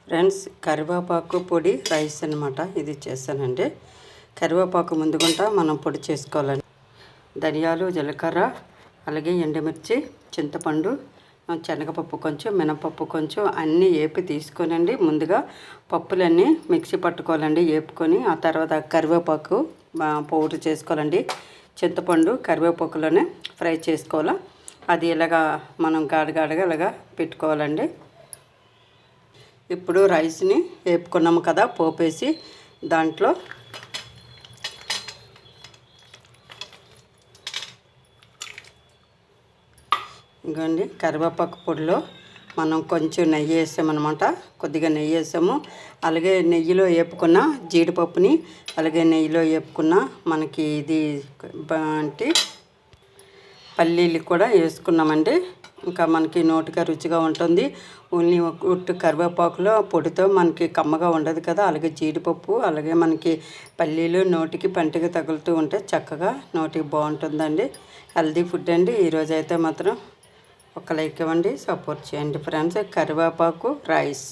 Friends, కరివేపాకు పొడి rice అనమాట. ఇది చేశానండి. కరివేపాకు ముందుగుంటా మనం పొడి చేసుకోవాలండి. ధనియాలు, జీలకర్ర, అలాగే ఎండుమిర్చి, చింతపండు, శనగపప్పు కొంచెం, మినపప్పు కొంచెం అన్నీ వేపి తీసుకోనండి. ముందుగా పప్పులన్నీ మిక్సీ పట్టుకోవాలండి. వేపుకొని ఆ తర్వాత కరివేపాకు పౌడర్ చేసుకోవాలండి. చింతపండు కరివేపాకులోనే ఫ్రై చేసుకోవాలి. అది ఇలాగా మనం గాడగాడగా ఇలాగా పెట్టుకోవాలండి. ఇప్పుడు రైస్ని వేపుకున్నాము కదా, పోపేసి దాంట్లో ఇంకోండి కరివేపాకు పొడిలో మనం కొంచెం నెయ్యి వేసామన్నమాట. కొద్దిగా నెయ్యి వేసాము. అలాగే నెయ్యిలో వేపుకున్న జీడిపప్పుని, అలాగే నెయ్యిలో వేపుకున్న మనకి ఇది అంటే పల్లీలు కూడా వేసుకున్నామండి. ఇంకా మనకి నోటిగా రుచిగా ఉంటుంది. ఓన్లీ ఉట్టు కరివేపాకులో పొడితో మనకి కమ్మగా ఉండదు కదా. అలాగే జీడిపప్పు, అలాగే మనకి పల్లీలు నోటికి పంటికి తగులుతూ ఉంటే చక్కగా నోటికి బాగుంటుందండి. హెల్తీ ఫుడ్ అండి. ఈరోజు అయితే మాత్రం ఒక లైక్ ఇవ్వండి, సపోర్ట్ చేయండి ఫ్రెండ్స్. కరివేపాకు రైస్.